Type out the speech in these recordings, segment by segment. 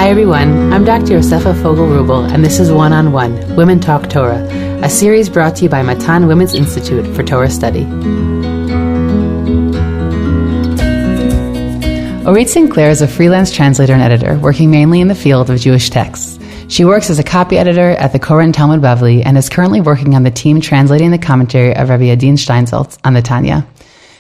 Hi everyone, I'm Dr. Yosefa Fogel-Rubel, and this is One on One, Women Talk Torah, a series brought to you by Matan Women's Institute for Torah Study. Oritt Sinclair is a freelance translator and editor, working mainly in the field of Jewish texts. She works as a copy editor at the Koren Talmud Bavli and is currently working on the team translating the commentary of Rabbi Adin Steinsaltz on the Tanya.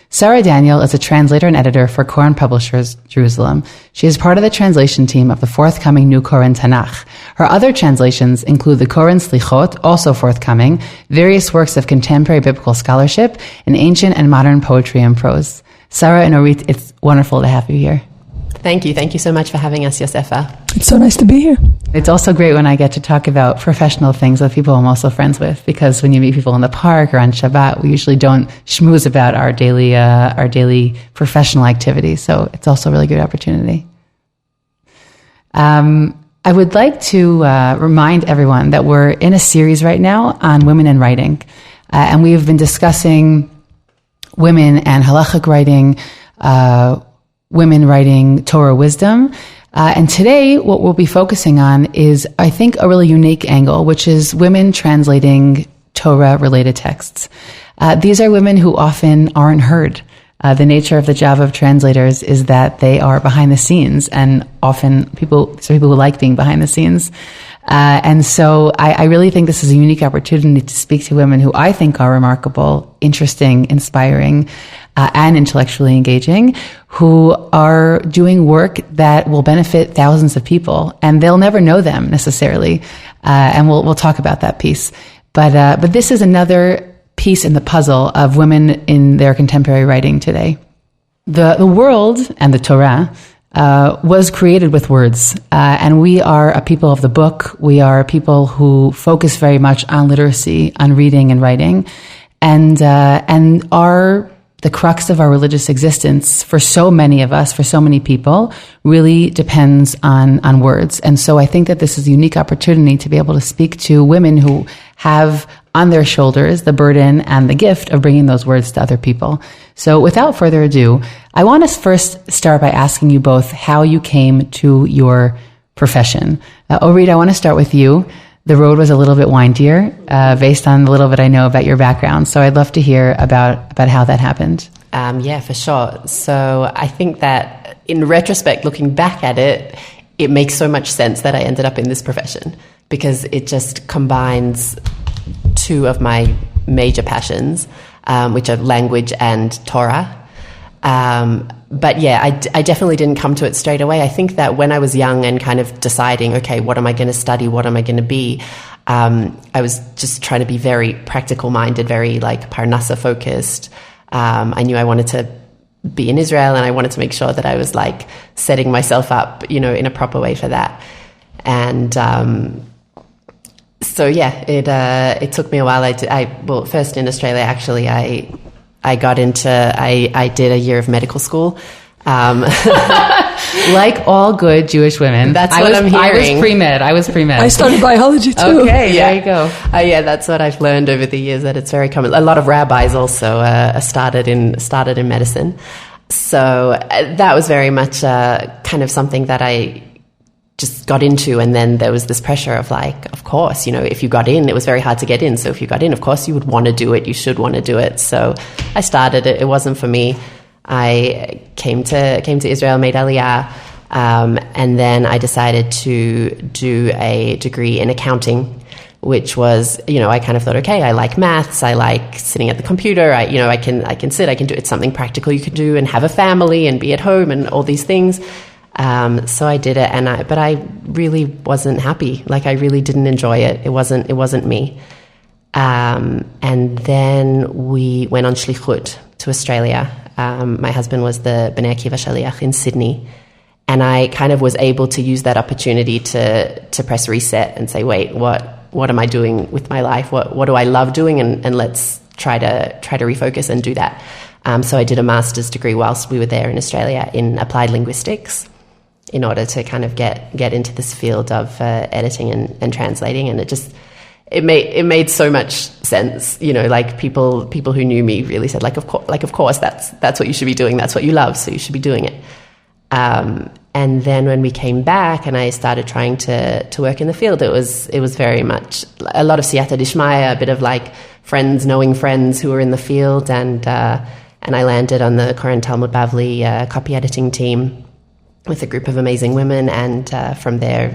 Sara Daniel is a translator and editor for Koren Publishers, Jerusalem. She is part of the translation team of the forthcoming New Koren Tanakh. Her other translations include the Koren Slichot, also forthcoming, various works of contemporary biblical scholarship, and ancient and modern poetry and prose. Sara and Oritt, it's wonderful to have you here. Thank you. Thank you so much for having us, Yosefa. It's so nice to be here. It's also great when I get to talk about professional things with people I'm also friends with, because when you meet people in the park or on Shabbat, we usually don't schmooze about our daily professional activities. So it's also a really good opportunity. I would like to remind everyone that we're in a series right now on women in writing. And we've been discussing women and halachic writing, women writing Torah wisdom. And today, what we'll be focusing on is, I think, a really unique angle, which is women translating Torah-related texts. These are women who often aren't heard. The nature of the job of translators is that they are behind the scenes, and often people who like being behind the scenes. And so I really think this is a unique opportunity to speak to women who I think are remarkable, interesting, inspiring, and intellectually engaging, who are doing work that will benefit thousands of people, and they'll never know them necessarily. And we'll talk about that piece. But this is another piece in the puzzle of women in their contemporary writing today. The world and the Torah was created with words, and we are a people of the book. We are a people who focus very much on literacy, on reading and writing, and the crux of our religious existence for so many of us, for so many people, really depends on words. And so I think that this is a unique opportunity to be able to speak to women who have on their shoulders the burden and the gift of bringing those words to other people. So without further ado, I want to first start by asking you both how you came to your profession. Oritt, I want to start with you. The road was a little bit windier, based on the little bit I know about your background. So I'd love to hear about how that happened. Yeah, for sure. So I think that in retrospect, looking back at it, it makes so much sense that I ended up in this profession, because it just combines two of my major passions, which are language and Torah. But yeah, I definitely didn't come to it straight away. I think that when I was young and kind of deciding, okay, what am I going to study? What am I going to be? I was just trying to be very practical minded, very like Parnassa focused. I knew I wanted to be in Israel, and I wanted to make sure that I was like setting myself up, in a proper way for that. And, so yeah, it took me a while. Well, first in Australia, actually, I did a year of medical school. Like all good Jewish women. That's what I'm hearing. I was pre-med. I studied biology too. Okay, yeah. There you go. Yeah, that's what I've learned over the years, that it's very common. A lot of rabbis also started in medicine. So that was very much kind of something that I just got into. And then there was this pressure of like, of course, if you got in, it was very hard to get in. So if you got in, of course you would want to do it. You should want to do it. So I started it. It wasn't for me. I came to Israel, made Aliyah, and then I decided to do a degree in accounting, which was, I kind of thought, okay, I like maths, I like sitting at the computer, I can sit, I can do, it's something practical you can do and have a family and be at home and all these things. So I did it, but I really wasn't happy. Like I really didn't enjoy it. It wasn't me. And then we went on shlichut to Australia. My husband was the Bnei Akiva Shaliach in Sydney, and I kind of was able to use that opportunity to press reset and say, wait, what am I doing with my life? What do I love doing? And let's try to refocus and do that. So I did a master's degree whilst we were there in Australia in applied linguistics, in order to kind of get into this field of editing and translating, and it made so much sense, like people who knew me really said, of course, that's what you should be doing. That's what you love, so you should be doing it. And then when we came back and I started trying to work in the field, it was very much a lot of siyata dishmaya, a bit of like friends knowing friends who were in the field, and I landed on the Koran Talmud Bavli copy editing team with a group of amazing women, and from there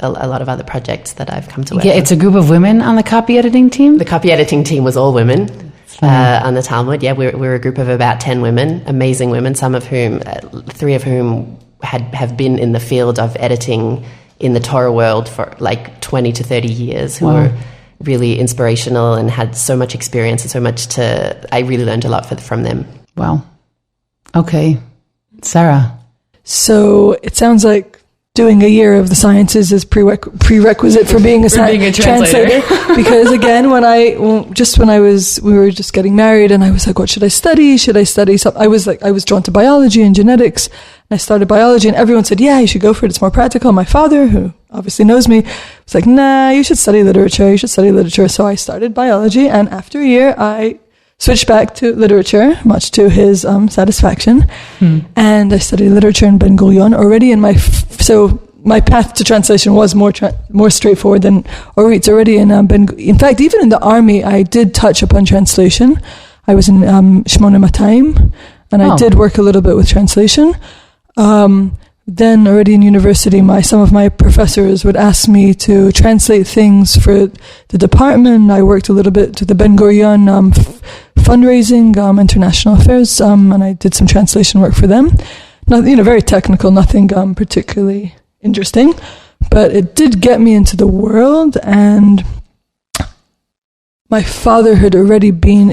a lot of other projects that I've come to work on. It's a group of women on the copy editing team? The copy editing team was all women. On the Talmud, we're a group of about 10 women, amazing women, some of whom, 3 of whom have been in the field of editing in the Torah world for like 20 to 30 years, who were really inspirational and had so much experience and so much I really learned a lot from them. Wow. Okay. Sara. So it sounds like doing a year of the sciences is prerequisite for being a translator. Because again, when we were just getting married, and I was like, what should I study? Should I study something? I was drawn to biology and genetics, and I started biology, and everyone said, yeah, you should go for it. It's more practical. My father, who obviously knows me, was like, nah, you should study literature. So I started biology, and after a year, I switched back to literature, much to his satisfaction. And I studied literature in Ben Gurion already. So my path to translation was more straightforward than Oritt's already in In fact, even in the army, I did touch upon translation. I was in Shmona Matayim, and I did work a little bit with translation. Then already in university, some of my professors would ask me to translate things for the department. I worked a little bit to the Ben Gurion fundraising, international affairs, and I did some translation work for them. Nothing, very technical, nothing particularly interesting, but it did get me into the world. And my father had already been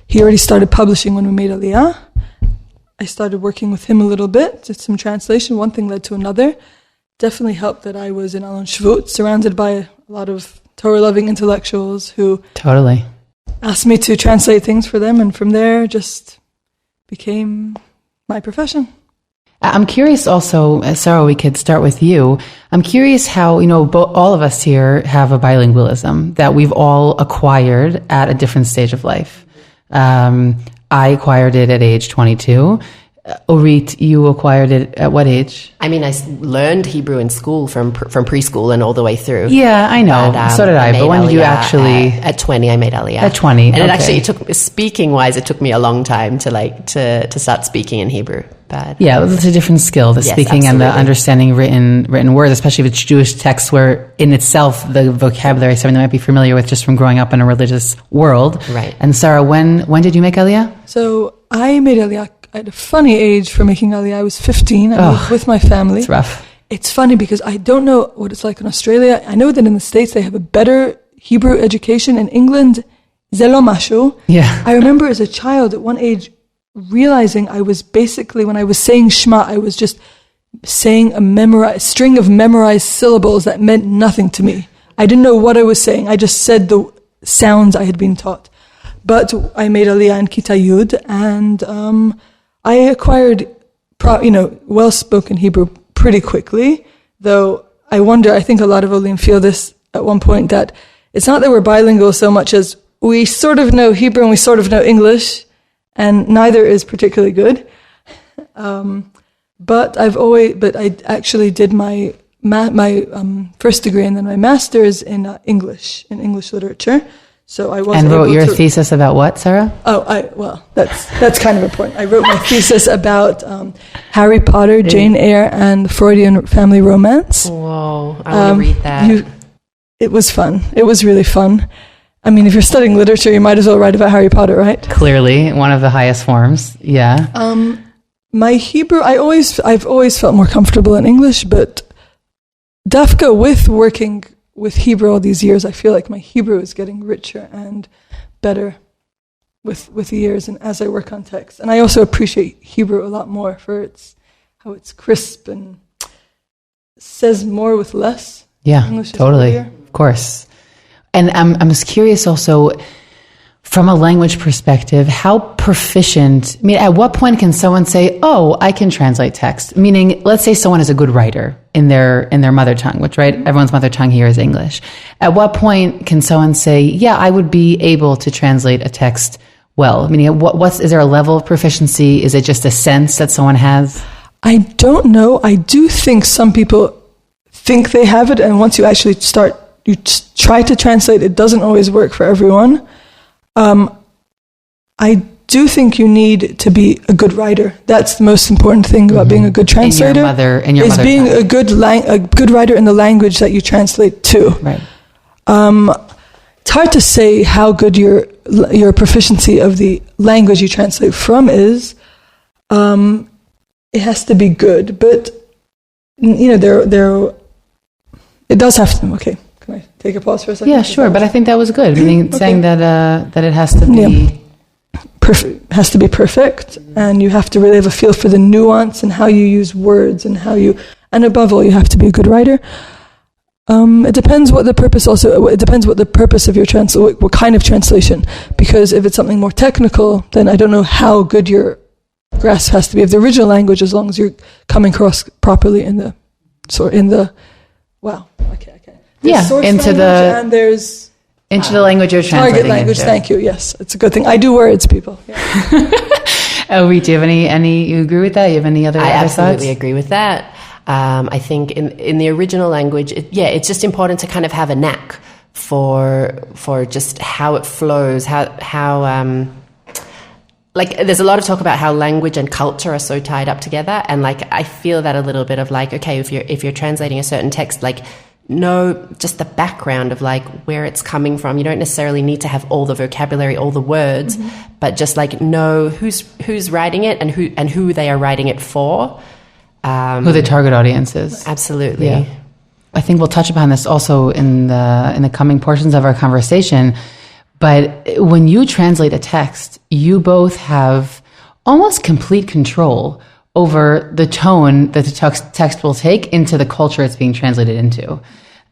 he already started publishing when we made Aliyah. I started working with him a little bit, did some translation. One thing led to another. Definitely helped that I was in Alon Shvut, surrounded by a lot of Torah-loving intellectuals who totally asked me to translate things for them, and from there just became my profession. I'm curious also, Sara, we could start with you. I'm curious how, all of us here have a bilingualism that we've all acquired at a different stage of life. I acquired it at age 22. Oritt, you acquired it at what age? I mean, I learned Hebrew in school from preschool and all the way through. Yeah, I know. But, so did I. But when did you actually? At 20, I made Aliyah. At 20, and it took, speaking-wise, it took me a long time to start speaking in Hebrew. But yeah, it's a different skill, the speaking and the understanding written words, especially if it's Jewish texts, where in itself the vocabulary is something that might be familiar with just from growing up in a religious world. Right. And Sara, when did you make Aliyah? So I made Aliyah at a funny age for making Aliyah. I was 15. I moved with my family. It's rough. It's funny because I don't know what it's like in Australia. I know that in the States they have a better Hebrew education. In England, zelo mashu. Yeah. I remember as a child at one age realizing I was basically, when I was saying Shema, I was just saying a string of memorized syllables that meant nothing to me. I didn't know what I was saying. I just said the sounds I had been taught. But I made Aliyah in Kita Yud, and I acquired, well-spoken Hebrew pretty quickly, though I think a lot of Olim feel this at one point, that it's not that we're bilingual so much as we sort of know Hebrew and we sort of know English, and neither is particularly good. But I actually did my first degree and then my master's in English literature. So I was wrote your thesis about what, Sara? That's kind of important. I wrote my thesis about Harry Potter, Jane Eyre, and Freudian family romance. Whoa, I want to read that. It was fun. It was really fun. I mean, if you're studying literature, you might as well write about Harry Potter, right? Clearly, one of the highest forms. Yeah. My Hebrew, I've always felt more comfortable in English, but dafka with working with Hebrew all these years, I feel like my Hebrew is getting richer and better with the years and as I work on text. And I also appreciate Hebrew a lot more for how it's crisp and says more with less. Yeah, English totally. Of course. And I'm just curious also, from a language perspective, how proficient, at what point can someone say, oh, I can translate text? Meaning, let's say someone is a good writer in their mother tongue, which, right, everyone's mother tongue here is English. At what point can someone say, yeah, I would be able to translate a text well? Meaning, is there a level of proficiency? Is it just a sense that someone has? I don't know. I do think some people think they have it, and once you actually try to translate, it doesn't always work for everyone. I do think you need to be a good writer. That's the most important thing about being a good translator. Is being a good writer in the language that you translate to. Right. It's hard to say how good your proficiency of the language you translate from is. It has to be good, but it does have to. Okay, can I take a pause for a second? Yeah, sure. But I think that was good. Meaning saying that it has to be perfect. Has to be perfect, and you have to really have a feel for the nuance and how you use words and and above all, you have to be a good writer. It depends what the purpose. Also, it depends what the purpose of your what kind of translation. Because if it's something more technical, then I don't know how good your grasp has to be of the original language, as long as you're coming across properly in the into the language you're translating target language. Into. Thank you. Yes, it's a good thing. I do words, people. Yeah. Oritt, do you have any? You agree with that? You have any other? I absolutely thoughts? agree with that. I think in the original language, it's just important to kind of have a knack for just how it flows, how like there's a lot of talk about how language and culture are so tied up together, and like I feel that a little bit of like, okay, if you're translating a certain text, like know just the background of like where it's coming from. You don't necessarily need to have all the vocabulary, all the words, but just like know who's writing it and who they are writing it for. Who the target audience is. Absolutely. Yeah. I think we'll touch upon this also in the coming portions of our conversation. But when you translate a text, you both have almost complete control over the tone that the text will take into the culture it's being translated into.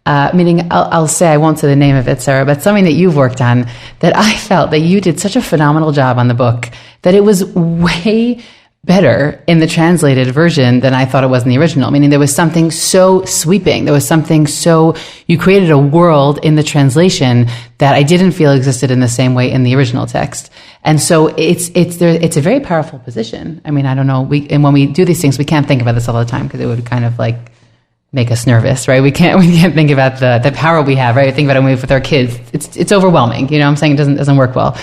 Meaning, I'll say, I won't say the name of it, Sara, but something that you've worked on that I felt that you did such a phenomenal job on the book, that it was way better in the translated version than I thought it was in the original. Meaning there was something so sweeping. There was something so, you created a world in the translation that I didn't feel existed in the same way in the original text. And so it's a very powerful position. I mean, I don't know. And when we do these things, we can't think about this all the time because it would kind of like make us nervous, right? We can't think about the power we have, right? We think about it when we with our kids. It's overwhelming. You know what I'm saying? It doesn't work well.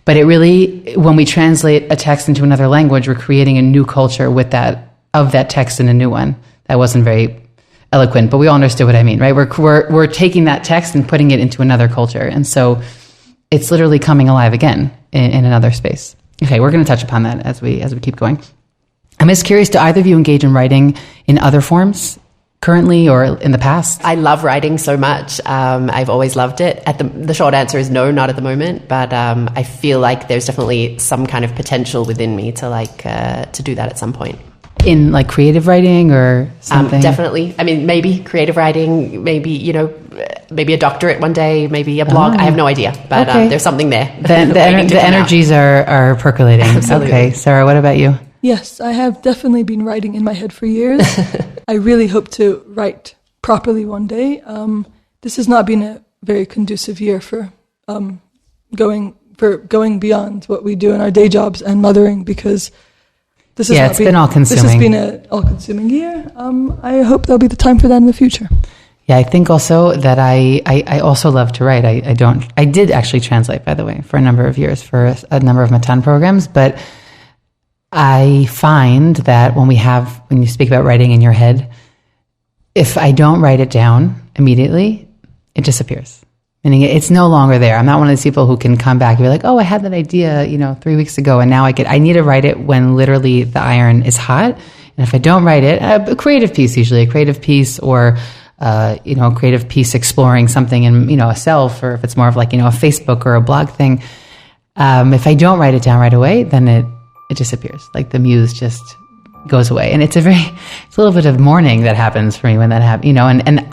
But it really, when we translate a text into another language, we're creating a new culture of that text in a new one. That wasn't very eloquent, but we all understood what I mean, right? We're taking that text and putting it into another culture. And so it's literally coming alive again in another space. Okay, we're going to touch upon that as we keep going. I'm just curious, do either of you engage in writing in other forms currently or in the past? I love writing so much. I've always loved it. The short answer is no, not at the moment. But I feel like there's definitely some kind of potential within me to do that at some point. In like creative writing or something? Definitely. I mean, maybe creative writing, maybe a doctorate one day, maybe a blog. I have no idea, but okay. There's something there. The energies are percolating. Absolutely. Okay, Sara, what about you? Yes, I have definitely been writing in my head for years. I really hope to write properly one day. This has not been a very conducive year for going beyond what we do in our day jobs and mothering, because it's been all-consuming. This has been an all-consuming year. I hope there'll be the time for that in the future. Yeah, I think also that I also love to write. I did actually translate, by the way, for a number of years for a number of Matan programs, but I find that when you speak about writing in your head, if I don't write it down immediately, it disappears. Meaning it's no longer there. I'm not one of these people who can come back and be like, oh, I had that idea, 3 weeks ago, and now I need to write it when literally the iron is hot. And if I don't write it, a creative piece or a creative piece exploring something in, a self, or if it's more of like, a Facebook or a blog thing. If I don't write it down right away, then it disappears. Like the muse just goes away. And it's a little bit of mourning that happens for me when that happens,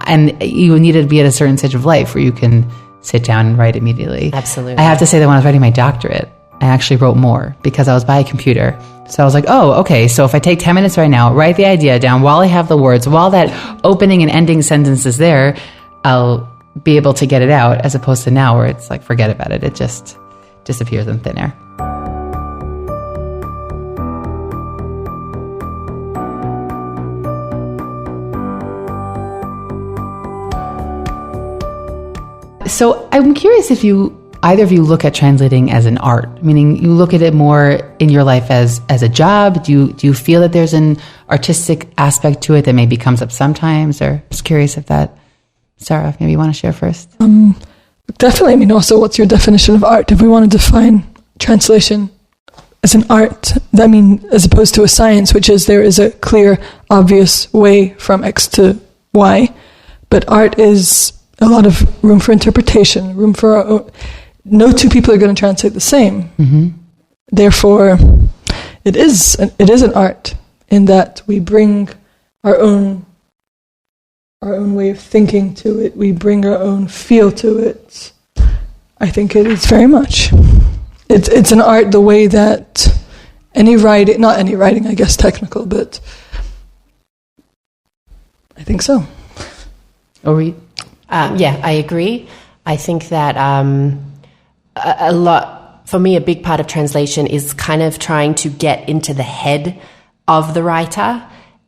and you need to be at a certain stage of life where you can sit down and write immediately. Absolutely. I have to say that when I was writing my doctorate, I actually wrote more because I was by a computer. So I was like, oh, okay, so if I take 10 minutes right now, write the idea down while I have the words, while that opening and ending sentence is there, I'll be able to get it out, as opposed to now where it's like, forget about it. It just disappears in thin air. So I'm curious if either of you look at translating as an art, meaning you look at it more in your life as a job. Do you feel that there's an artistic aspect to it that maybe comes up sometimes? Or just curious if that, Sara, maybe you want to share first? Definitely. I mean, also, what's your definition of art? If we want to define translation as an art, I mean, as opposed to a science, which is there is a clear, obvious way from X to Y, but art is a lot of room for interpretation, room for our own. No two people are going to translate the same. Mm-hmm. Therefore, it is an art in that we bring our own way of thinking to it. We bring our own feel to it. I think it is very much. It's an art the way that not any writing, I guess, technical, but I think so. Oritt? Yeah, I agree. I think that a lot, for me, a big part of translation is kind of trying to get into the head of the writer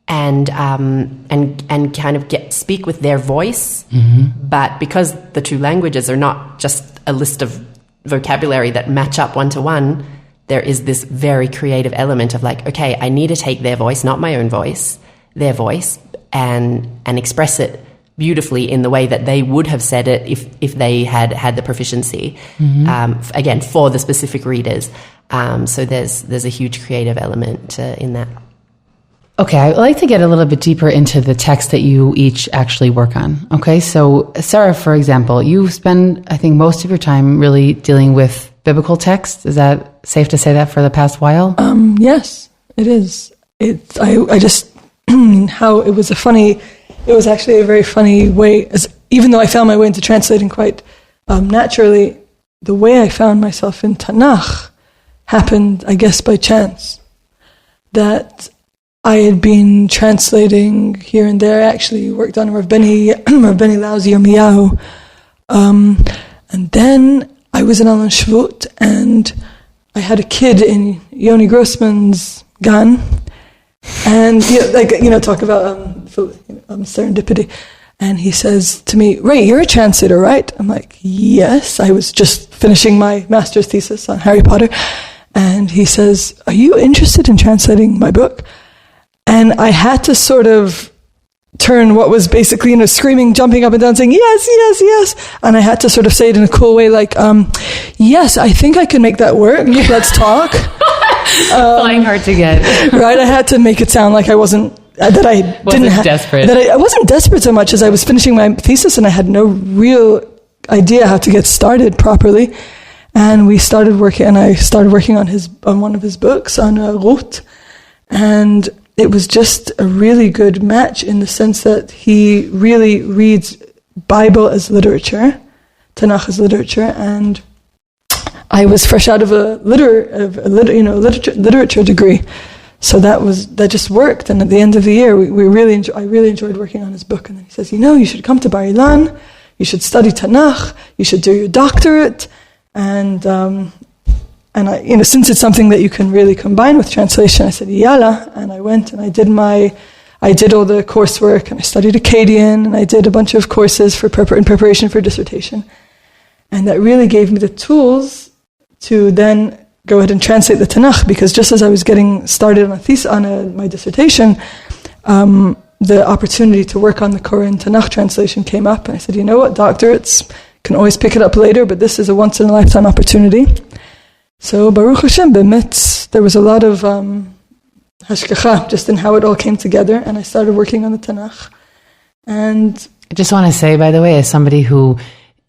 and kind of speak with their voice. Mm-hmm. But because the two languages are not just a list of vocabulary that match up one-to-one, there is this very creative element of like, okay, I need to take their voice, not my own voice, their voice, and express it beautifully in the way that they would have said it if they had the proficiency, again, for the specific readers. So there's a huge creative element in that. Okay, I'd like to get a little bit deeper into the text that you each actually work on. Okay, so Sara, for example, you spend, I think, most of your time really dealing with biblical text. Is that safe to say that for the past while? Yes, it is. I just, how it was it was actually a very funny way, even though I found my way into translating quite naturally, the way I found myself in Tanakh happened, I guess, by chance. That I had been translating here and there. I actually worked on Rav Benny Lau's Yirmiyahu. And then I was in Alan Shvut, and I had a kid in Yoni Grossman's Gan. And, talk about serendipity. And he says to me, Ray, you're a translator, right? I'm like, yes. I was just finishing my master's thesis on Harry Potter. And he says, are you interested in translating my book? And I had to sort of turn what was basically, screaming, jumping up and down, saying, yes, yes, yes. And I had to sort of say it in a cool way, like, yes, I think I can make that work. Let's talk. Flying hard to get. Right? I had to make it sound like I wasn't desperate. That I wasn't desperate so much as I was finishing my thesis and I had no real idea how to get started properly. And I started working on one of his books, on Ruth. And it was just a really good match in the sense that he really reads Bible as literature, Tanakh as literature, and I was fresh out of a literature degree, so that just worked. And at the end of the year, I really enjoyed working on his book. And then he says, you should come to Bar Ilan, you should study Tanakh, you should do your doctorate, and I, since it's something that you can really combine with translation, I said, yalla, and I went and I did all the coursework, and I studied Akkadian, and I did a bunch of courses in preparation for dissertation. And that really gave me the tools to then go ahead and translate the Tanakh, because just as I was getting started on my dissertation, the opportunity to work on the Koran Tanakh translation came up, and I said, you know what, doctorates can always pick it up later, but this is a once-in-a-lifetime opportunity. So Baruch Hashem, there was a lot of hashgacha just in how it all came together, and I started working on the Tanakh. And I just want to say, by the way, as somebody who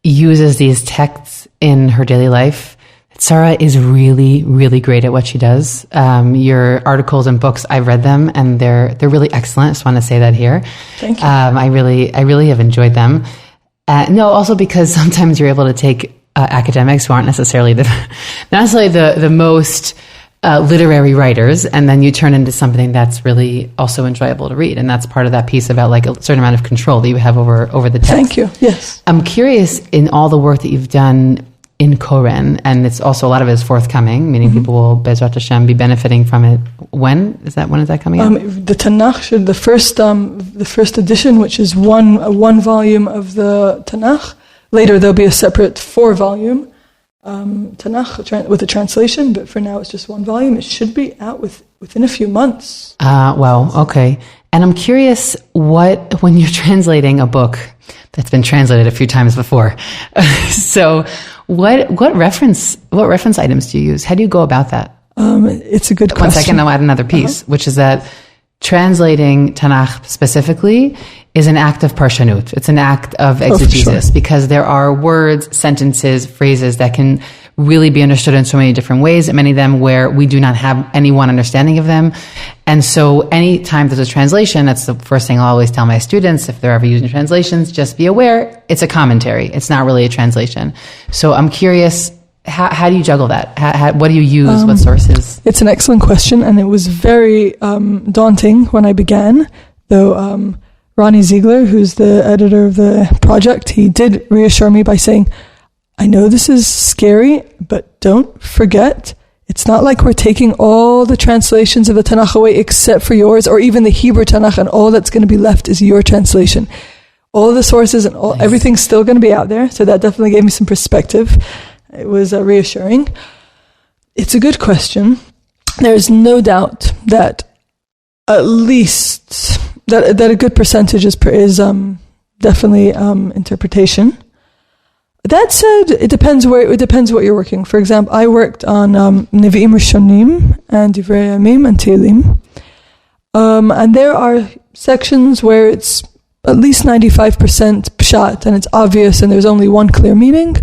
uses these texts in her daily life, Sara is really, really great at what she does. Your articles and books, I've read them, and they're really excellent. I just want to say that here. Thank you. I really have enjoyed them. No, also because sometimes you're able to take academics who aren't necessarily the most literary writers, and then you turn into something that's really also enjoyable to read. And that's part of that piece about like a certain amount of control that you have over the text. Thank you. Yes. I'm curious, in all the work that you've done in Koren, and it's also a lot of it is forthcoming, meaning people will, Bezrat Hashem, be benefiting from it. When is that coming out? The Tanakh, the first edition, which is one volume of the Tanakh, later there'll be a separate 4-volume Tanakh with a translation, but for now it's just 1 volume. It should be out within a few months. Wow, okay. And I'm curious when you're translating a book that's been translated a few times before, so what reference items do you use? How do you go about that? It's a good question. 1 second, I'll add another piece, which is that translating Tanakh specifically is an act of parshanut. It's an act of exegesis, because there are words, sentences, phrases that can really be understood in so many different ways, and many of them where we do not have any one understanding of them. And so anytime there's a translation, that's the first thing I'll always tell my students, if they're ever using translations, just be aware, it's a commentary. It's not really a translation. So I'm curious, how do you juggle that? What do you use? What sources? It's an excellent question, and it was very daunting when I began, though Ronnie Ziegler, who's the editor of the project, he did reassure me by saying, I know this is scary, but don't forget, it's not like we're taking all the translations of the Tanakh away except for yours, or even the Hebrew Tanakh, and all that's going to be left is your translation. All the sources and everything's still going to be out there, so that definitely gave me some perspective. It was reassuring. It's a good question. There's no doubt that at least that a good percentage is definitely interpretation. That said, it depends what you're working. For example, I worked on Nevi'im Rishonim and Divrei Yamim and Tehillim, and there are sections where it's at least 95% pshat and it's obvious and there's only one clear meaning.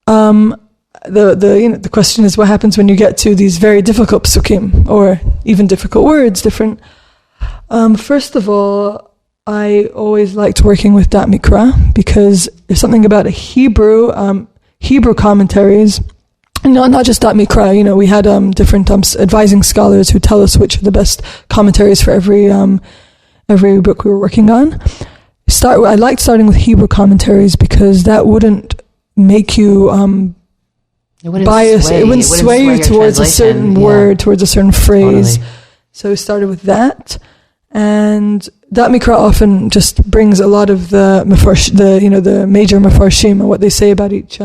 The question is what happens when you get to these very difficult psukim or even difficult words, different. First of all, I always liked working with Dat Mikra because there's something about a Hebrew commentaries, not just Dat Mikra. We had different advising scholars who tell us which are the best commentaries for every book we were working on. I liked starting with Hebrew commentaries because that wouldn't make you biased. It wouldn't sway you towards a certain word, towards a certain phrase. Totally. So we started with that. And Dat Mikra often just brings a lot of the major mafarshim and what they say about each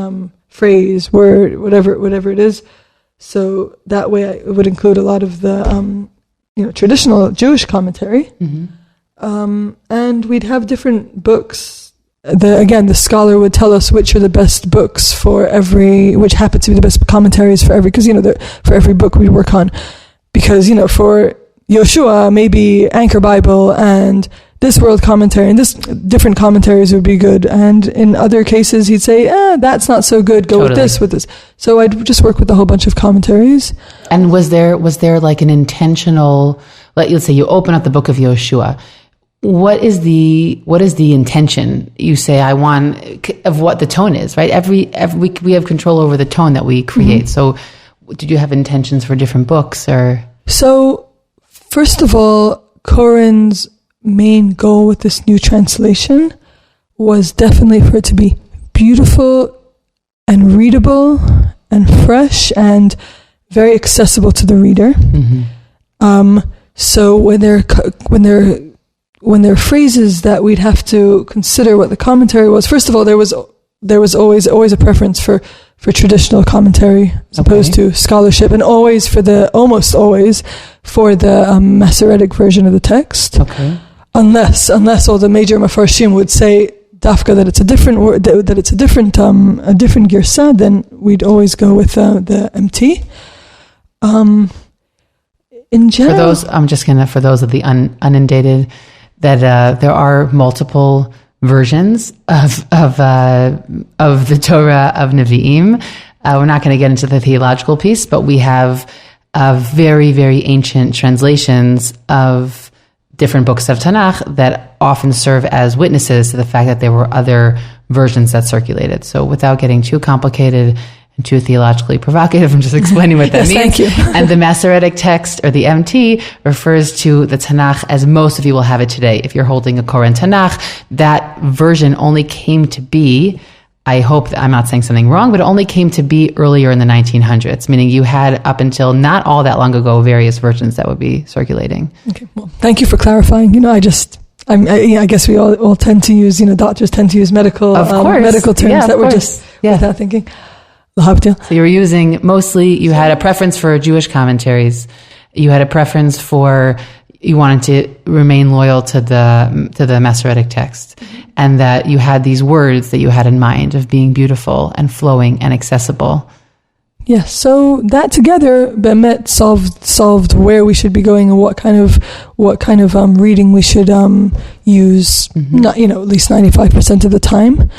phrase, word, whatever it is. So that way it would include a lot of the traditional Jewish commentary. Mm-hmm. And we'd have different books. The scholar would tell us which are the best books which happen to be the best commentaries for every, because for every book we work on, because for Yoshua, maybe Anchor Bible and This World Commentary and this different commentaries would be good. And in other cases, he'd say, that's not so good. Go with this. So I'd just work with a whole bunch of commentaries. And was there like an intentional, let's say you open up the book of Yoshua. What is the intention? You say, I want, of what the tone is, right? Every week we have control over the tone that we create. Mm-hmm. So did you have intentions for different books or? So, first of all, Corin's main goal with this new translation was definitely for it to be beautiful and readable and fresh and very accessible to the reader. Mm-hmm. So when there are phrases that we'd have to consider what the commentary was, first of all, there was always a preference for traditional commentary as opposed to scholarship, and almost always for the Masoretic version of the text. Okay. Unless all the major mafarshim would say dafka that it's a different word, that it's a different girsah, then we'd always go with the MT. In general, for those of the uninundated, that there are multiple versions of the Torah of Nevi'im. We're not going to get into the theological piece, but we have very, very ancient translations of different books of Tanakh that often serve as witnesses to the fact that there were other versions that circulated. So without getting too complicated and too theologically provocative, I'm just explaining what that means. Thank you. And the Masoretic text, or the MT, refers to the Tanakh as most of you will have it today. If you're holding a Koran Tanakh, that version only came to be, I hope that I'm not saying something wrong, but it only came to be earlier in the 1900s, meaning you had up until not all that long ago various versions that would be circulating. Okay, well, thank you for clarifying. I guess we all tend to use, doctors tend to use medical terms that we're just without thinking. So you were using you had a preference for Jewish commentaries. You had a preference for, you wanted to remain loyal to the Masoretic text, and that you had these words that you had in mind of being beautiful and flowing and accessible. Yes, so that together, Bemet solved where we should be going and what kind of reading we should use. Not, at least 95% of the time.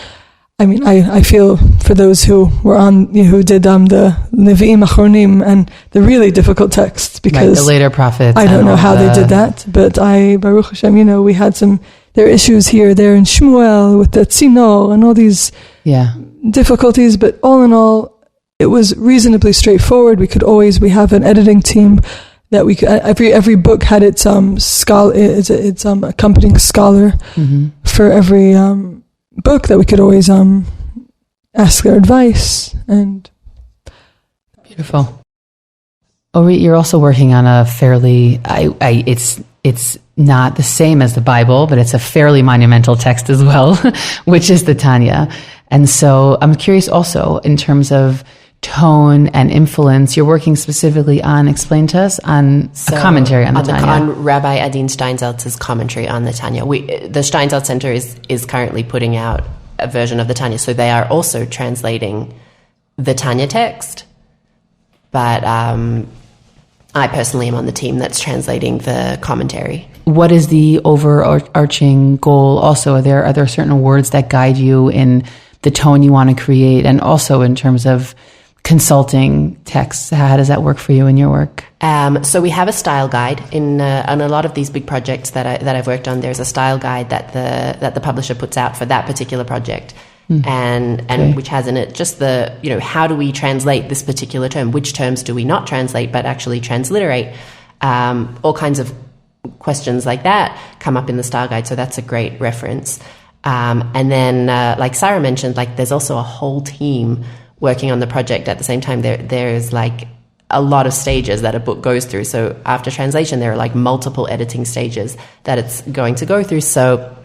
I mean, I feel for those who were who did the Nevi'im Achronim and the really difficult texts, because the later prophets. I don't know how they did that, but Baruch Hashem, we had there are issues here, there in Shmuel with the Tzinor and all these difficulties, but all in all, it was reasonably straightforward. We have an editing team that we could, every book had its its accompanying scholar for every book that we could always ask their advice. And beautiful. Oritt, you're also working on a fairly it's not the same as the Bible, but it's a fairly monumental text as well, which is the Tanya. And so I'm curious also in terms of tone and influence, you're working specifically on, explain to us, on a commentary on the Tanya. On Rabbi Adin Steinsaltz's commentary on the Tanya. The Steinsaltz Center is currently putting out a version of the Tanya, so they are also translating the Tanya text, but I personally am on the team that's translating the commentary. What is the overarching goal also? Are there certain words that guide you in the tone you want to create, and also in terms of consulting texts? How does that work for you in your work? So we have a style guide on a lot of these big projects that I've worked on. There's a style guide that the publisher puts out for that particular project, and which has in it just the how do we translate this particular term? Which terms do we not translate but actually transliterate? All kinds of questions like that come up in the style guide. So that's a great reference. And then, like Sara mentioned, there's also a whole team working on the project at the same time. There's a lot of stages that a book goes through. So after translation, there are multiple editing stages that it's going to go through. So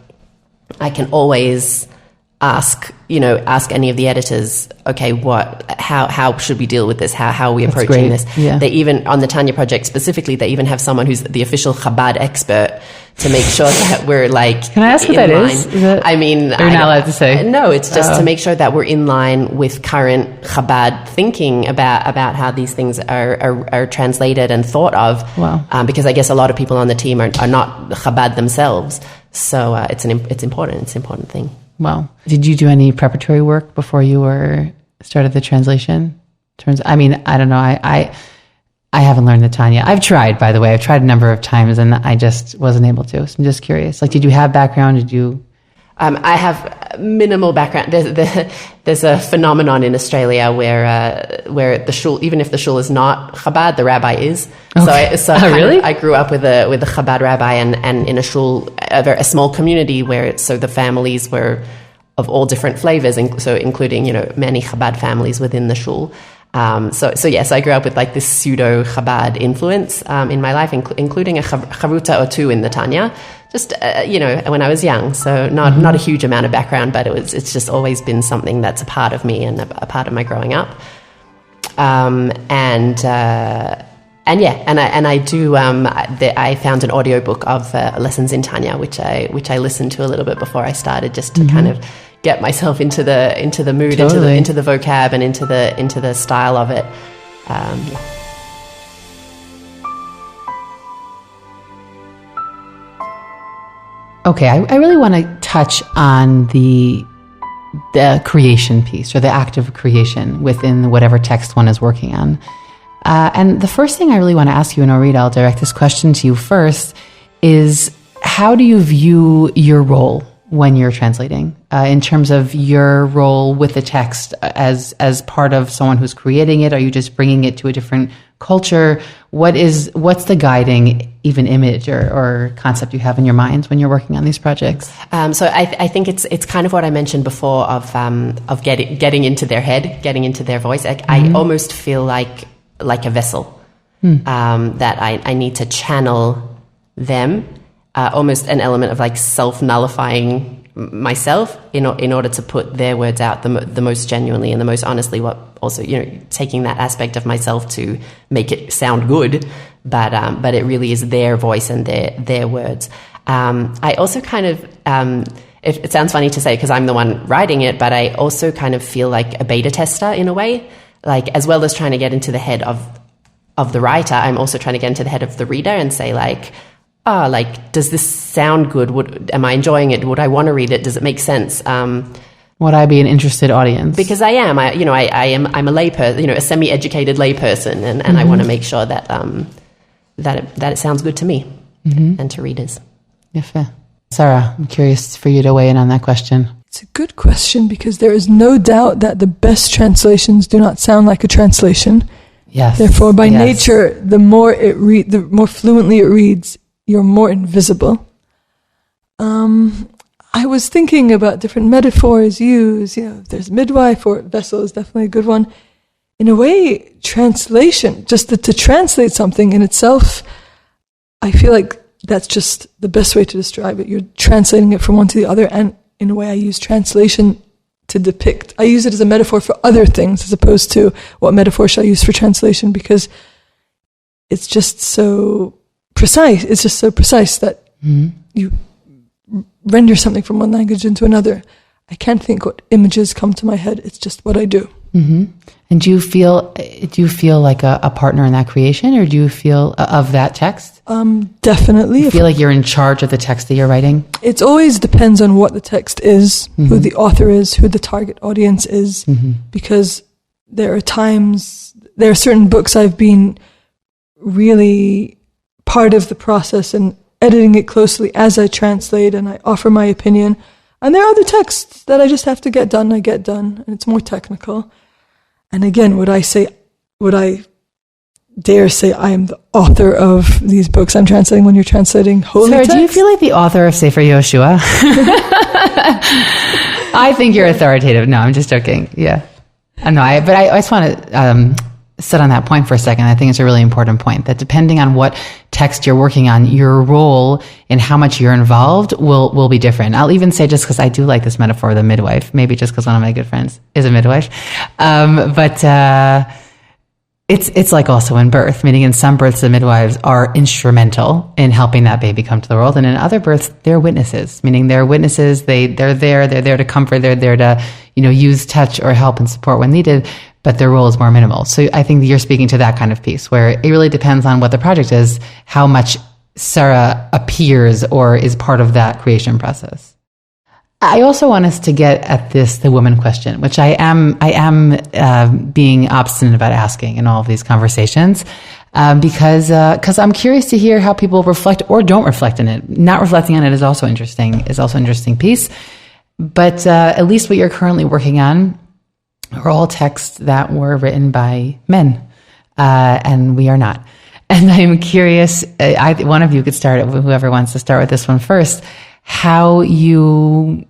I can always ask any of the editors, okay, how should we deal with this? How are we approaching this? Yeah. They even, on the Tanya project specifically, they even have someone who's the official Chabad expert to make sure that we're Can I ask what that is? I mean, you're not allowed to say. No, it's just to make sure that we're in line with current Chabad thinking about how these things are translated and thought of. Wow. Because I guess a lot of people on the team are not Chabad themselves. So it's important. It's an important thing. Wow. Did you do any preparatory work before you started the translation? I don't know. I haven't learned the Tanya. I've tried, by the way. I've tried a number of times, and I just wasn't able to. So I'm just curious. Did you have background? Did you? I have minimal background. There's a phenomenon in Australia where the shul, even if the shul is not Chabad, the rabbi is. Okay. Really? I grew up with a Chabad rabbi, and in a shul, a small community where the families were of all different flavors, so including many Chabad families within the shul. So yes, I grew up with this pseudo Chabad influence in my life, including a charuta or two in the Tanya. Just when I was young, so not a huge amount of background, but it's just always been something that's a part of me and a part of my growing up. I found an audiobook of lessons in Tanya, which I listened to a little bit before I started, just to kind of get myself into the mood, Totally. into the vocab, and into the style of it. Okay, I really want to touch on the creation piece, or the act of creation within whatever text one is working on. And the first thing I really want to ask you, and Oritt, I'll direct this question to you first, is how do you view your role when you're translating, in terms of your role with the text as part of someone who's creating it? Are you just bringing it to a different culture? What's the guiding even image or concept you have in your mind when you're working on these projects? So I think it's kind of what I mentioned before of getting into their head, getting into their voice. I almost feel like a vessel that I need to channel them almost an element of like self-nullifying myself in order to put their words out the most genuinely and the most honestly, what also, taking that aspect of myself to make it sound good, but it really is their voice and their words. I also kind of, it sounds funny to say because I'm the one writing it, but I also kind of feel like a beta tester in a way, like as well as trying to get into the head of the writer, I'm also trying to get into the head of the reader and say like, does this sound good? Am I enjoying it? Would I want to read it? Does it make sense? Would I be an interested audience? Because I am. I'm a layperson, a semi-educated layperson, and I want to make sure that that it sounds good to me and to readers. Yeah, fair. Sara, I'm curious for you to weigh in on that question. It's a good question because there is no doubt that the best translations do not sound like a translation. Yes. Therefore, by nature, the more fluently it reads, you're more invisible. I was thinking about different metaphors used. There's midwife or vessel is definitely a good one. In a way, translation, just to translate something in itself, I feel like that's just the best way to describe it. You're translating it from one to the other, and in a way, I use translation to depict. I use it as a metaphor for other things as opposed to what metaphor shall I use for translation, because it's just so precise. It's just so precise that you render something from one language into another. I can't think what images come to my head. It's just what I do. Mm-hmm. And do you feel like a partner in that creation, or do you feel of that text? Definitely. You feel like you're in charge of the text that you're writing? It always depends on what the text is, who the author is, who the target audience is, because there are certain books I've been really part of the process and editing it closely as I translate and I offer my opinion. And there are other texts that I just have to get done, and it's more technical. And again, would I dare say I am the author of these books I'm translating when you're translating holy text? Do you feel like the author of Sefer Yoshua? I think you're authoritative. No, I'm just joking. Yeah. I just want to sit on that point for a second. I think it's a really important point that depending on what text you're working on, your role in how much you're involved will be different. I'll even say, just because I do like this metaphor of the midwife, maybe just because one of my good friends is a midwife, it's like also in birth, meaning in some births the midwives are instrumental in helping that baby come to the world, and in other births they're witnesses, meaning they're witnesses. They're there to comfort, they're there to use touch or help and support when needed, but their role is more minimal. So I think you're speaking to that kind of piece where it really depends on what the project is, how much Sara appears or is part of that creation process. I also want us to get at the woman question, which I am being obstinate about asking in all of these conversations, because I'm curious to hear how people reflect or don't reflect in it. Not reflecting on it is also interesting. Is also an interesting piece. But at least what you're currently working on are all texts that were written by men, and we are not. And I'm curious. One of you could start. Whoever wants to start with this one first. How you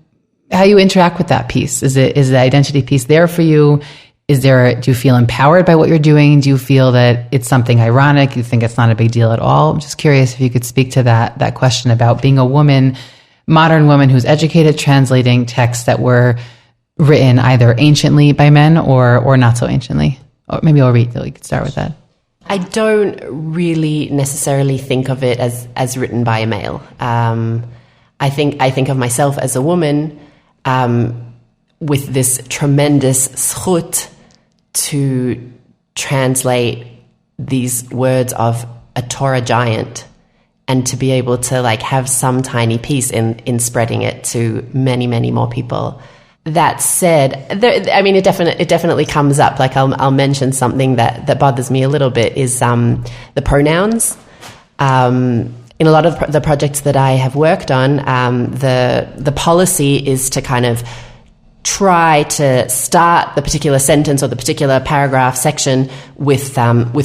interact with that piece. Is the identity piece there for you? Do you feel empowered by what you're doing? Do you feel that it's something ironic? You think it's not a big deal at all? I'm just curious if you could speak to that question about being a woman, modern woman who's educated, translating texts that were written either anciently by men or not so anciently. Or maybe Oritt, you could start with that. I don't really necessarily think of it as written by a male. I think of myself as a woman with this tremendous zchut to translate these words of a Torah giant and to be able to have some tiny piece in spreading it to many, many more people. That said, it definitely comes up. I'll mention something that bothers me a little bit is the pronouns. In a lot of the projects that I have worked on, the policy is to kind of try to start the particular sentence or the particular paragraph section with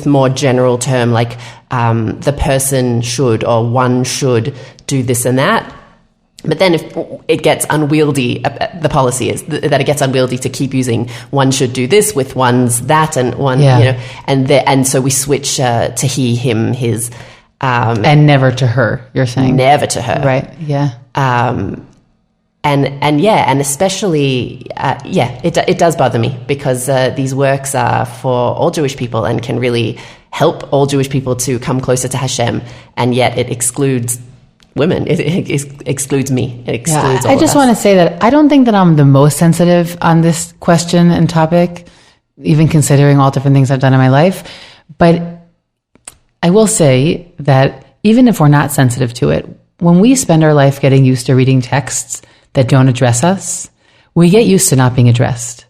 more general term, like the person should or one should do this and that. But then if it gets unwieldy, the policy is that it gets unwieldy to keep using one should do this with one's that and one, and so we switch to he, him, his. And never to her, you're saying? Never to her. Right, yeah. And especially, it does bother me because these works are for all Jewish people and can really help all Jewish people to come closer to Hashem, and yet it excludes women. It excludes me. It excludes all of us. I just want to say that I don't think that I'm the most sensitive on this question and topic, even considering all different things I've done in my life. But I will say that even if we're not sensitive to it, when we spend our life getting used to reading texts that don't address us, we get used to not being addressed.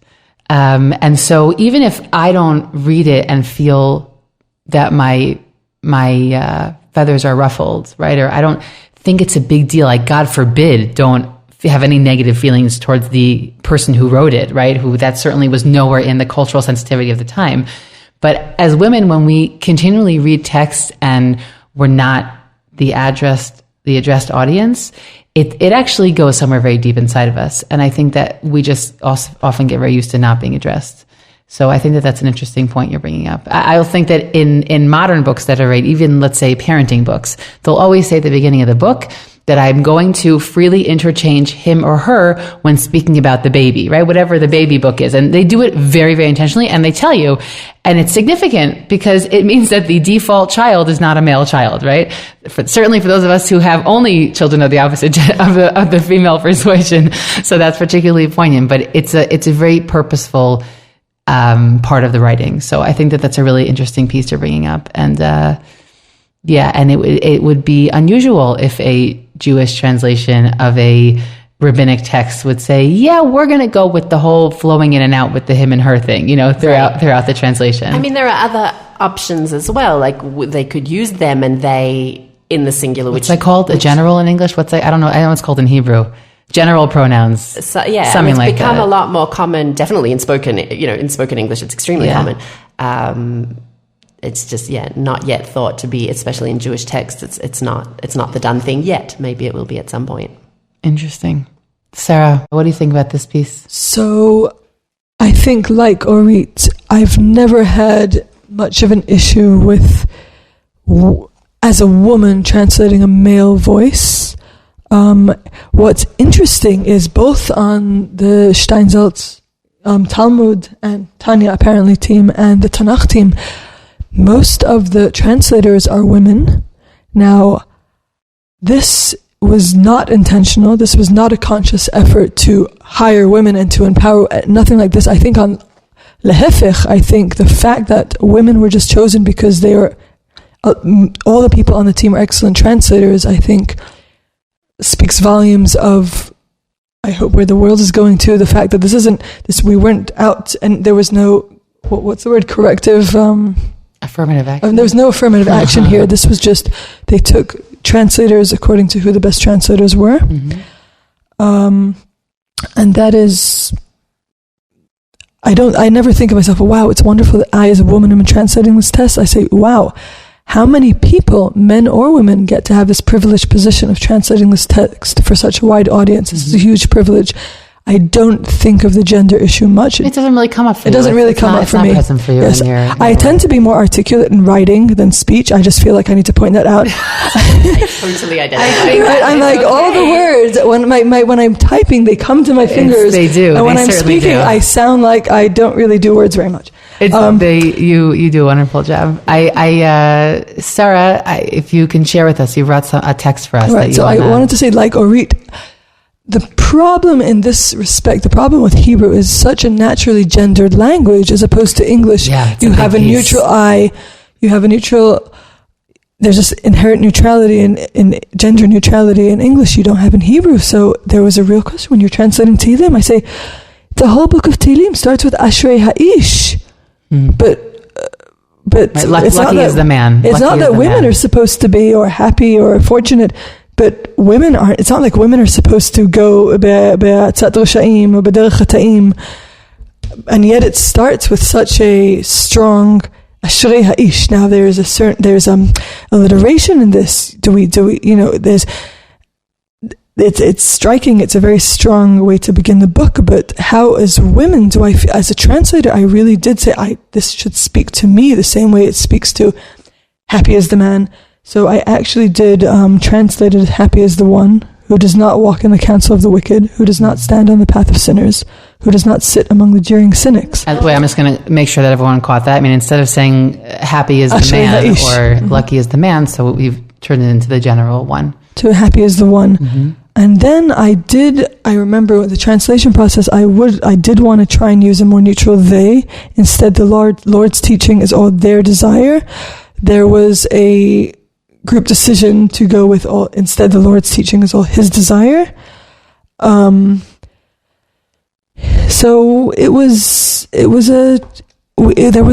And so even if I don't read it and feel that my feathers are ruffled, right? Or I don't think it's a big deal. Like, God forbid, don't have any negative feelings towards the person who wrote it, right? Who that certainly was nowhere in the cultural sensitivity of the time. But as women, when we continually read texts and we're not the addressed audience, it actually goes somewhere very deep inside of us. And I think that we just often get very used to not being addressed. So I think that that's an interesting point you're bringing up. I think that in modern books that are read, even let's say parenting books, they'll always say at the beginning of the book that I'm going to freely interchange him or her when speaking about the baby, right? Whatever the baby book is. And they do it very, very intentionally, and they tell you, and it's significant because it means that the default child is not a male child, right? Certainly for those of us who have only children of the opposite of the female persuasion. So that's particularly poignant, but it's a very purposeful part of the writing. So I think that that's a really interesting piece you're bringing up. And and it would be unusual if a Jewish translation of a rabbinic text would say, yeah, we're going to go with the whole flowing in and out with the him and her thing, throughout the translation. I mean, there are other options as well. Like they could use them and they in the singular. What's that called? A general in English? I don't know. I know it's called in Hebrew. General pronouns. So, yeah, something like that. It's become a lot more common, definitely in spoken English. It's extremely common. It's just, not yet thought to be, especially in Jewish texts. It's not the done thing yet. Maybe it will be at some point. Interesting. Sara, what do you think about this piece? So I think, like Oritt, I've never had much of an issue with, as a woman, translating a male voice. What's interesting is both on the Steinsaltz Talmud and Tanya apparently team and the Tanakh team, most of the translators are women. Now, this was not intentional. This was not a conscious effort to hire women and to empower, nothing like this. I think on Lehefech, I think the fact that women were just chosen because they are, all the people on the team are excellent translators, I think speaks volumes of, I hope, where the world is going to, the fact that we weren't out and there was no, what's the word, corrective, affirmative action. There was no affirmative action here. This was just, they took translators according to who the best translators were. Mm-hmm. And that is, I never think of myself, wow, it's wonderful that I as a woman am translating this text. I say, wow, how many people, men or women, get to have this privileged position of translating this text for such a wide audience? This is a huge privilege. I don't think of the gender issue much. It doesn't really come up for you. It doesn't really come up for me. It's not present for you. Yes. I tend to be more articulate in writing than speech. I just feel like I need to point that out. Totally identify. I'm like, all the words, when I'm typing, they come to my fingers. They do. And when I'm speaking, I sound like I don't really do words very much. You do a wonderful job. Sara, if you can share with us, you brought a text for us. Right, so I wanted to say, like Oritt, the problem in this respect, the problem with Hebrew is such a naturally gendered language as opposed to English. Yeah, you have a neutral I, you have a neutral, there's just inherent neutrality in gender neutrality in English you don't have in Hebrew. So there was a real question when you're translating Tehillim. I say, the whole book of Tehillim starts with Ashrei Ha'ish. But right, lucky is the man. It's not that women are supposed to be or happy or fortunate. But women aren't, it's not like women are supposed to go be'atzat rasha'im or b'derech chata'im. And yet it starts with such a strong ashrei ha'ish. Now there's alliteration in this. It's striking. It's a very strong way to begin the book. But how, as women, do I feel, as a translator, I really did say, this should speak to me the same way it speaks to happy is the man, So I actually did translated happy is the one who does not walk in the counsel of the wicked, who does not stand on the path of sinners, who does not sit among the jeering cynics. Wait, I'm just going to make sure that everyone caught that. I mean, instead of saying happy is the man or lucky is the man, so we've turned it into the general one. To happy is the one. Mm-hmm. And then I remember the translation process, I did want to try and use a more neutral they. Instead, the Lord's teaching is all their desire. There was a group decision to go with instead the Lord's teaching is all his desire. So there was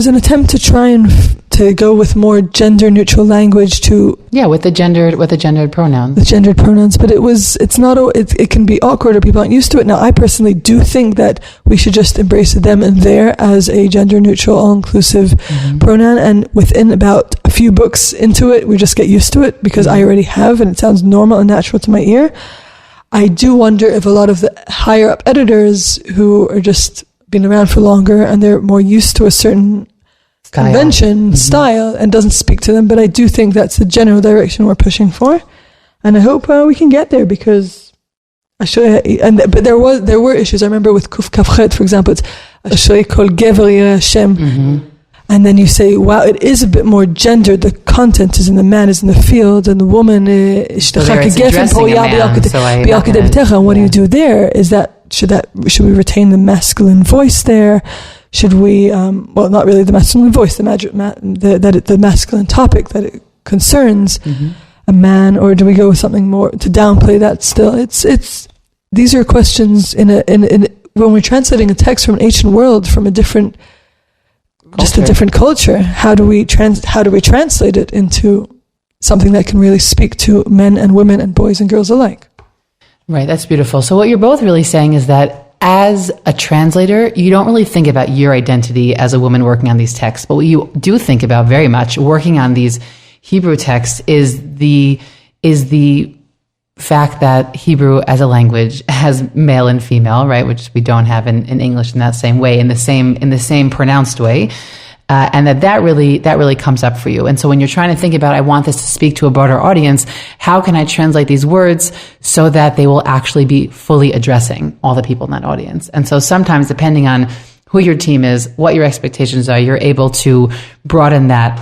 an attempt to try and to go with more gender neutral language with the gendered pronouns. The gendered pronouns, but it can be awkward or people aren't used to it. Now, I personally do think that we should just embrace them and their as a gender neutral, all inclusive pronoun, and within about a few books into it, we just get used to it because I already have, and it sounds normal and natural to my ear. I do wonder if a lot of the higher up editors who are just been around for longer and they're more used to a certain convention style and doesn't speak to them, but I do think that's the general direction we're pushing for, and I hope we can get there because but there were issues. I remember with Kuf Kafchet, for example, it's Ashrei Kol Gever Yireh Hashem, and then you say, wow, it is a bit more gendered. The content is in the man is in the field, and the woman is so what do you do there? Should we retain the masculine voice there? Should we, not really the masculine voice, the masculine topic that it concerns a man, or do we go with something more to downplay that still? These are questions in when we're translating a text from an ancient world, from a different culture. How do we translate it into something that can really speak to men and women and boys and girls alike? Right, that's beautiful. So what you're both really saying is that as a translator, you don't really think about your identity as a woman working on these texts, but what you do think about very much working on these Hebrew texts is the fact that Hebrew as a language has male and female, right, which we don't have in English in that same way, in the same pronounced way. And that really comes up for you. And so when you're trying to think about, I want this to speak to a broader audience, how can I translate these words so that they will actually be fully addressing all the people in that audience? And so sometimes, depending on who your team is, what your expectations are, you're able to broaden that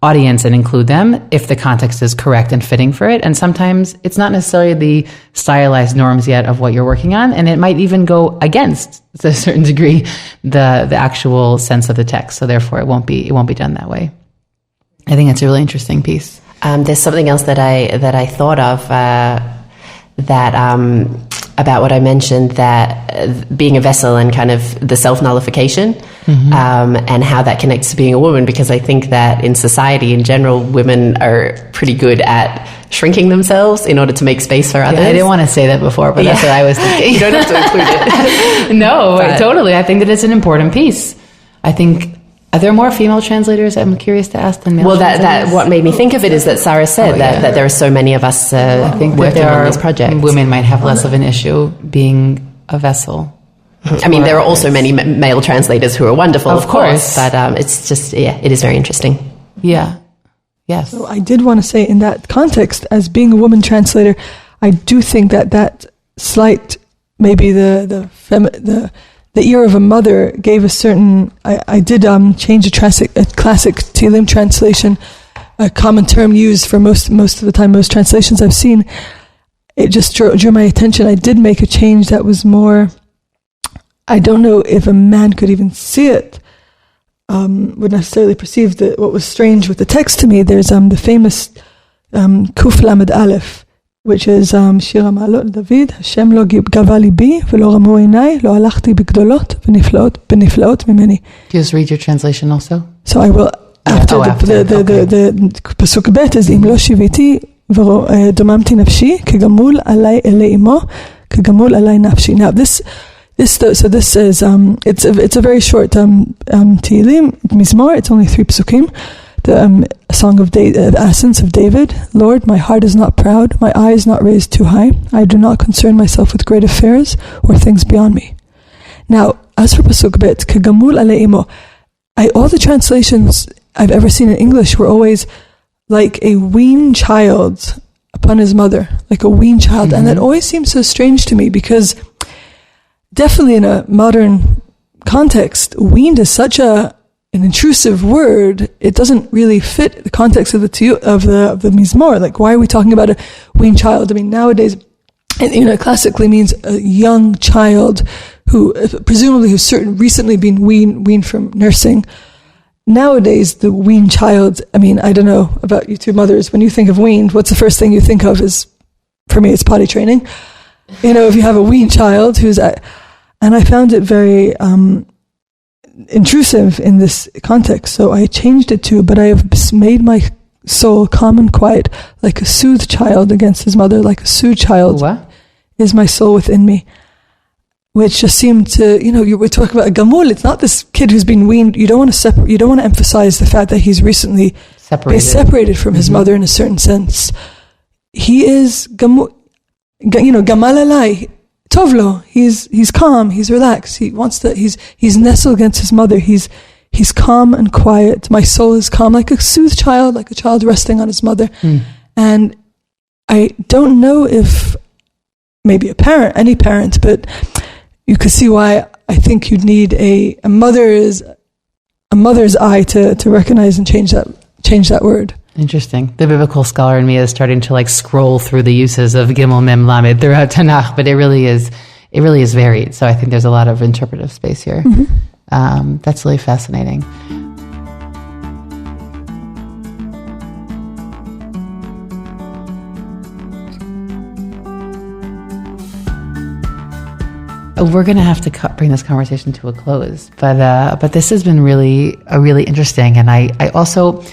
audience and include them if the context is correct and fitting for it. And sometimes it's not necessarily the stylized norms yet of what you're working on, and it might even go against, to a certain degree, the actual sense of the text. So therefore, it won't be done that way. I think that's a really interesting piece. There's something else that I thought of about what I mentioned, that being a vessel and kind of the self-nullification, and how that connects to being a woman, because I think that in society in general, women are pretty good at shrinking themselves in order to make space for others. Yeah, I didn't want to say that before, but that's what I was thinking. You don't have to include it. No, totally. I think that it's an important piece. I think, are there more female translators, I'm curious to ask, than male translators? That what made me think of it is that Sara said that there are so many of us I think working on these projects. Women might have less of an issue being a vessel. I mean, there are also many male translators who are wonderful, of course, but it's just, it is very interesting. Yeah. Yes. So I did want to say, in that context, as being a woman translator, I do think that slight, maybe the ear of a mother gave a certain. I did change a classic Tehillim translation, a common term used for most of the time, most translations I've seen. It just drew my attention. I did make a change that was more. I don't know if a man could even see it. Would necessarily perceive that what was strange with the text to me. There's the famous Kuf Lamed Aleph, which is Shir HaMa'alot David, Hashem lo gava libi v'lo ramu einai, lo halachti b'gdolot v'niflaot mimeni. Just read your translation also. So I will, after the Pasuk Bet is Im lo shiviti v'domamti nafshi kegamul alai elei imo kegamul alai nafshi. Now this is it's a very short Tehillim Mizmor. It's only 3 psukim. The song of the essence of David. Lord, my heart is not proud, my eye is not raised too high. I do not concern myself with great affairs or things beyond me. Now, as for pasuk bet, kegamul alei imo, all the translations I've ever seen in English were always like a weaned child upon his mother, like a weaned child. Mm-hmm. And that always seems so strange to me, because definitely in a modern context, weaned is such an intrusive word. It doesn't really fit the context of the Mizmor. Like, why are we talking about a weaned child? I mean, nowadays, it classically means a young child who presumably who's recently been weaned from nursing. Nowadays, the weaned child, I mean, I don't know about you two mothers, when you think of weaned, what's the first thing you think of? Is, for me, it's potty training. If you have a weaned child and I found it very intrusive in this context, so I changed it to, but I have made my soul calm and quiet, like a soothed child against his mother, like a soothed child. What? Is my soul within me. Which just seemed to, we're talking about a gamul. It's not this kid who's been weaned. You don't want to emphasize the fact that he's recently separated from his mother in a certain sense. He is gamul, gamal alai, tovlo. He's calm. He's relaxed. He wants to. He's nestled against his mother. He's calm and quiet. My soul is calm, like a soothed child, like a child resting on his mother. And I don't know if maybe any parent, but you could see why I think you'd need a mother's eye to recognize and change that word. Interesting. The biblical scholar in me is starting to scroll through the uses of Gimel Mem Lamed throughout Tanakh, but it really is varied. So I think there's a lot of interpretive space here. Mm-hmm. That's really fascinating. We're going to have to bring this conversation to a close, but this has been really interesting, and I also,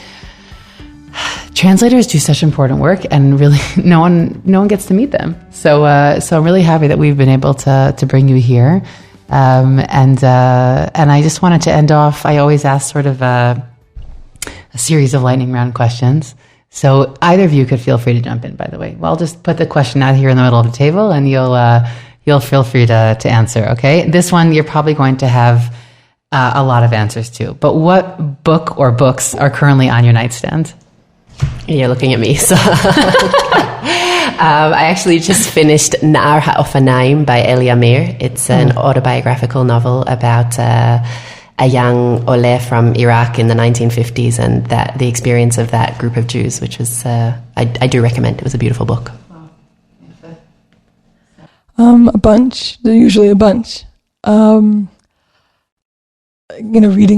translators do such important work, and really no one gets to meet them. So I'm really happy that we've been able to bring you here, and I just wanted to end off. I always ask sort of a series of lightning round questions. So either of you could feel free to jump in. By the way, well, I'll just put the question out here in the middle of the table, and you'll feel free to answer, okay? This one you're probably going to have a lot of answers to. But what book or books are currently on your nightstand? You're looking at me. So I actually just finished Na'ar HaOfanaim by Eli Amir. It's an autobiographical novel about a young Oleh from Iraq in the 1950s and the experience of that group of Jews, which was, I do recommend. It was a beautiful book. A bunch. They're usually a bunch. Reading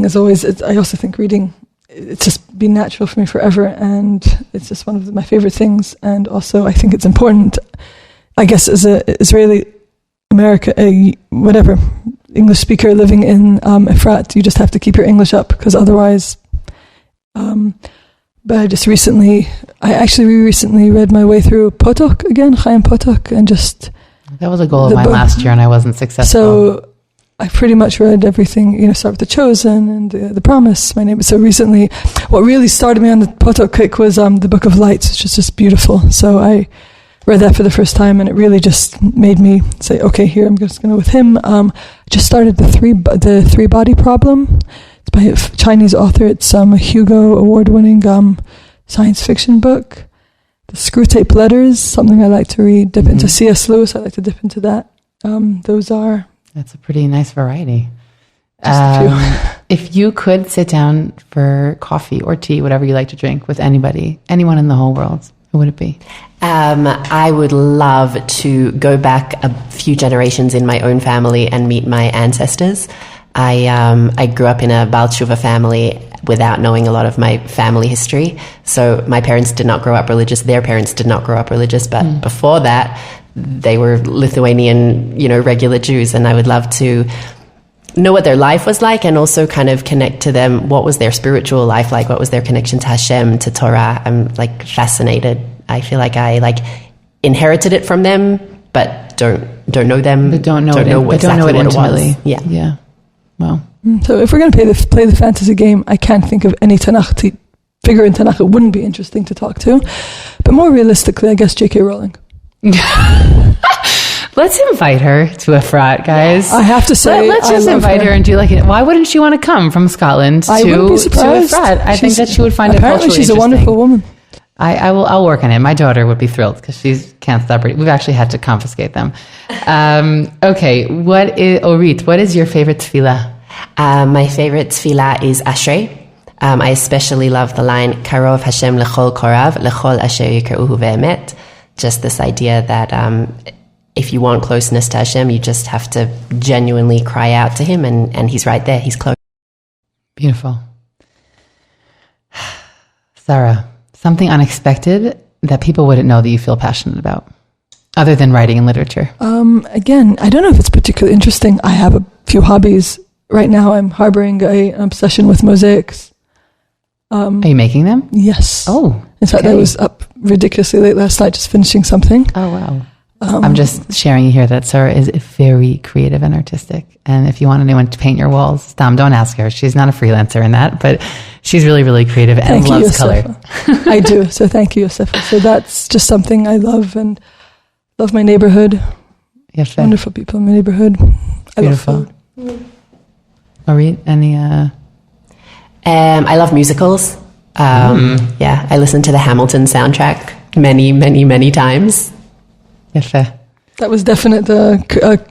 is always, I also think reading, it's just been natural for me forever, and it's just one of my favorite things. And also I think it's important, I guess, as a Israeli America, whatever, English speaker living in Efrat, you just have to keep your English up, because otherwise, but we recently read my way through Potok again, Chaim Potok, and just... That was a goal of mine last year, and I wasn't successful. So I pretty much read everything, start with The Chosen and the Promise, My Name. So recently, what really started me on the Potok kick was the Book of Lights, which is just beautiful. So I read that for the first time, and it really just made me say, okay, here, I'm just going to go with him. I just started the three Body Problem. It's by a Chinese author. It's a Hugo Award-winning science fiction book. The Screw Tape Letters, something I like to read. Dip into C.S. Lewis, I like to dip into that. That's a pretty nice variety. Just a few. If you could sit down for coffee or tea, whatever you like to drink, with anyone in the whole world, who would it be? I would love to go back a few generations in my own family and meet my ancestors. I grew up in a Baal Tshuva family without knowing a lot of my family history. So my parents did not grow up religious. Their parents did not grow up religious. But before that, they were Lithuanian, regular Jews. And I would love to know what their life was like, and also kind of connect to them. What was their spiritual life like? What was their connection to Hashem, to Torah? I'm fascinated. I feel like I inherited it from them, but don't know them. But don't know it intimately. Yeah. Well. So if we're going to play the fantasy game, I can't think of any Tanakh figure in Tanakh it wouldn't be interesting to talk to. But more realistically, I guess J.K. Rowling. Let's invite her to Efrat, guys. I have to say, let's just invite her and do why wouldn't she want to come from Scotland to Efrat? I think that she would find it culturally she's interesting. A wonderful woman. I'll work on it. My daughter would be thrilled because she can't stop reading. We've actually had to confiscate them. Okay. Oritt, what is your favorite tefillah? My favorite tefillah is Ashrei. I especially love the line, Karov Hashem lechol korav, lechol asher yikruhu ve'emet. Just this idea that if you want closeness to Hashem, you just have to genuinely cry out to him, and he's right there. He's close. Beautiful. Sara, something unexpected that people wouldn't know that you feel passionate about, other than writing and literature. Again, I don't know if it's particularly interesting. I have a few hobbies. Right now, I'm harboring an obsession with mosaics. Are you making them? Yes. Oh, in fact, I was up ridiculously late last night just finishing something. Oh, wow. I'm just sharing here that Sara is very creative and artistic. And if you want anyone to paint your walls, don't ask her. She's not a freelancer in that, but she's really, really creative and loves color. I do. So thank you, Yosefa. So that's just something I love, and love my neighborhood. Yes, wonderful people in my neighborhood. Beautiful. Oritt, any... I love musicals. Yeah, I listen to the Hamilton soundtrack many, many, many times. Yes. That was definite the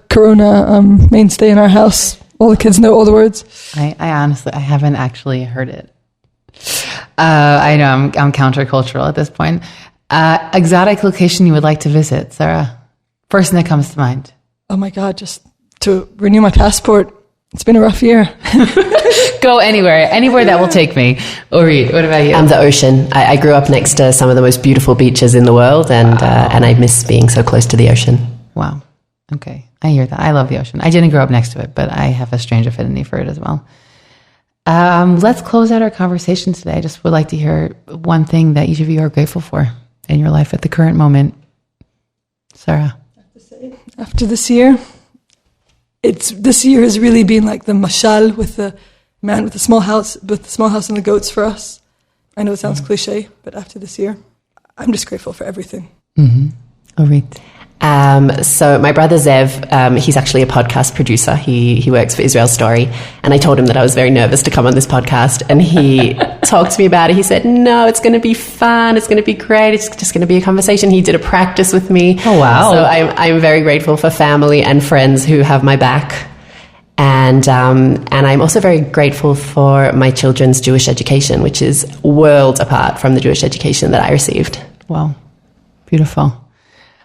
Corona mainstay in our house. All the kids know all the words. I honestly, I haven't actually heard it. I know I'm countercultural at this point. Exotic location you would like to visit, Sara? First thing that comes to mind. Oh my God, just to renew my passport. It's been a rough year. Go anywhere that will take me. Oritt, what about you? The ocean. I grew up next to some of the most beautiful beaches in the world, and I miss being so close to the ocean. Wow. Okay. I hear that. I love the ocean. I didn't grow up next to it, but I have a strange affinity for it as well. Let's close out our conversation today. I just would like to hear one thing that each of you are grateful for in your life at the current moment. Sara. After this year, this year has really been like the mashal with the man with the small house, and the goats for us. I know it sounds cliche, but after this year, I'm just grateful for everything. Oritt. So my brother Zev, he's actually a podcast producer. He works for Israel Story, and I told him that I was very nervous to come on this podcast, and he talked to me about it. He said, "No, it's going to be fun. It's going to be great. It's just going to be a conversation." He did a practice with me. Oh wow! So I'm very grateful for family and friends who have my back, and I'm also very grateful for my children's Jewish education, which is worlds apart from the Jewish education that I received. Wow, beautiful.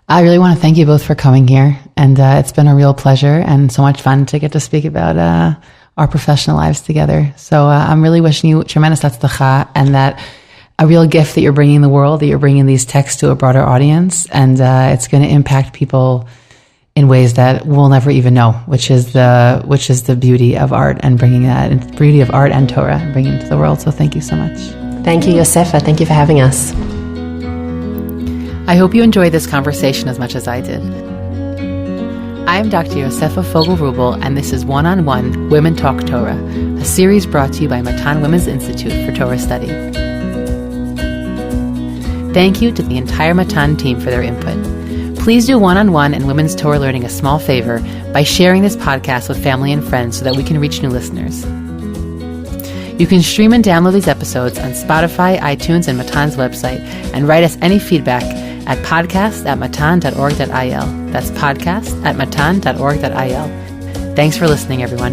I really want to thank you both for coming here, and it's been a real pleasure and so much fun to get to speak about our professional lives together. So I'm really wishing you tremendous hatzlacha, and that a real gift that you're bringing the world, that you're bringing these texts to a broader audience, and it's going to impact people in ways that we'll never even know, which is the beauty of art and bringing that, and the beauty of art and Torah and bringing it to the world. So thank you so much. Thank you, Yosefa. Thank you for having us. I hope you enjoyed this conversation as much as I did. I am Dr. Yosefa Fogel-Rubel, and this is One-on-One Women Talk Torah, a series brought to you by Matan Women's Institute for Torah Study. Thank you to the entire Matan team for their input. Please do One-on-One and Women's Torah Learning a small favor by sharing this podcast with family and friends so that we can reach new listeners. You can stream and download these episodes on Spotify, iTunes, and Matan's website, and write us any feedback at podcast@matan.org.il. That's podcast@matan.org.il. Thanks for listening, everyone.